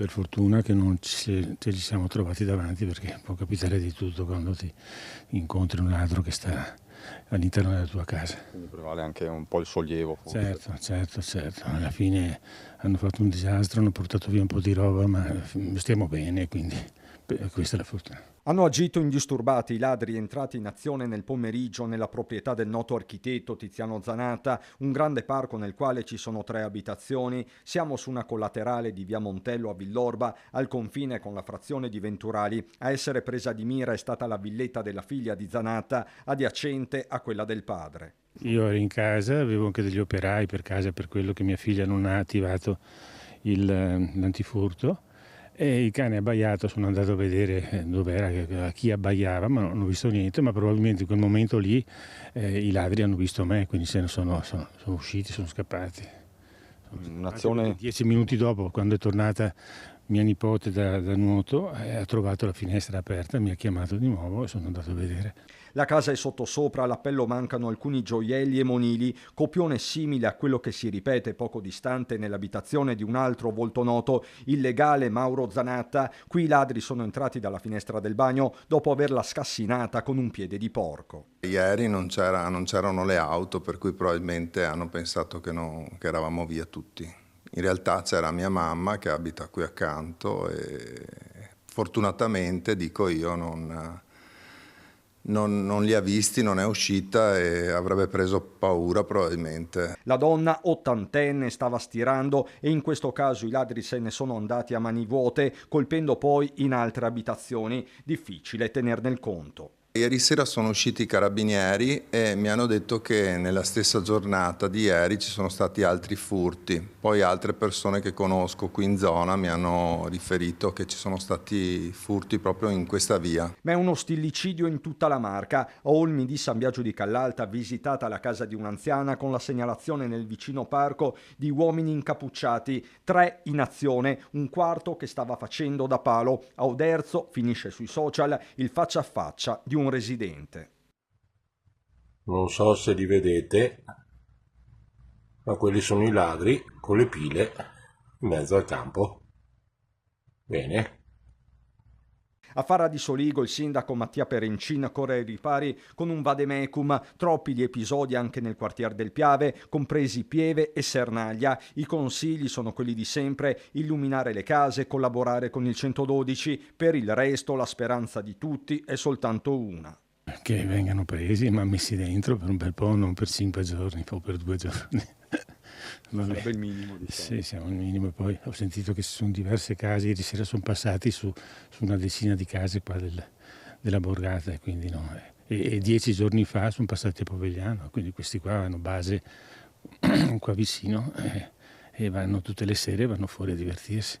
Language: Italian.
Per fortuna che non ce li siamo trovati davanti, perché può capitare di tutto quando ti incontri un ladro che sta all'interno della tua casa. Quindi prevale anche un po' il sollievo, forse. Certo. Alla fine hanno fatto un disastro, hanno portato via un po' di roba, ma stiamo bene, quindi questa è la fortuna. Hanno agito indisturbati i ladri entrati in azione nel pomeriggio nella proprietà del noto architetto Tiziano Zanata, un grande parco nel quale ci sono 3 abitazioni. Siamo su una collaterale di via Montello a Villorba, al confine con la frazione di Venturali. A essere presa di mira è stata la villetta della figlia di Zanata, adiacente a quella del padre. Io ero in casa, avevo anche degli operai per casa, per quello che mia figlia non ha attivato l'antifurto. E il cane ha abbaiato, sono andato a vedere dov'era, a chi abbaiava, ma non ho visto niente, ma probabilmente in quel momento lì i ladri hanno visto me, quindi se ne sono usciti, sono scappati. Un'azione... 10 minuti dopo, quando è tornata mia nipote da nuoto, ha trovato la finestra aperta, mi ha chiamato di nuovo e sono andato a vedere. La casa è sottosopra, all'appello mancano alcuni gioielli e monili, copione simile a quello che si ripete poco distante nell'abitazione di un altro volto noto, il legale Mauro Zanatta. Qui i ladri sono entrati dalla finestra del bagno dopo averla scassinata con un piede di porco. Ieri non c'erano le auto, per cui probabilmente hanno pensato che eravamo via tutti. In realtà c'era mia mamma che abita qui accanto e fortunatamente, dico io, non li ha visti, non è uscita e avrebbe preso paura probabilmente. La donna, ottantenne, stava stirando e in questo caso i ladri se ne sono andati a mani vuote, colpendo poi in altre abitazioni. Difficile tenerne il conto. Ieri sera sono usciti i carabinieri e mi hanno detto che nella stessa giornata di ieri ci sono stati altri furti. Poi altre persone che conosco qui in zona mi hanno riferito che ci sono stati furti proprio in questa via. Ma è uno stillicidio in tutta la Marca. A Olmi di San Biagio di Callalta, visitata la casa di un'anziana con la segnalazione nel vicino parco di uomini incappucciati, 3 in azione, un quarto che stava facendo da palo. A Oderzo finisce sui social il faccia a faccia di un residente. Non so se li vedete, ma quelli sono i ladri con le pile in mezzo al campo. Bene. A Fara di Soligo il sindaco Mattia Perencin corre ai ripari con un vademecum, troppi gli episodi anche nel quartier del Piave, compresi Pieve e Sernaglia. I consigli sono quelli di sempre: illuminare le case, collaborare con il 112, per il resto la speranza di tutti è soltanto una. Che vengano presi ma messi dentro per un bel po', non per 5 giorni o per 2 giorni. Sarebbe il minimo, diciamo. Sì, siamo al minimo. Poi ho sentito che ci sono diverse case, ieri sera sono passati su una decina di case qua della borgata, e quindi no. E 10 giorni fa sono passati a Povegliano, quindi questi qua hanno base qua vicino e vanno tutte le sere, vanno fuori a divertirsi.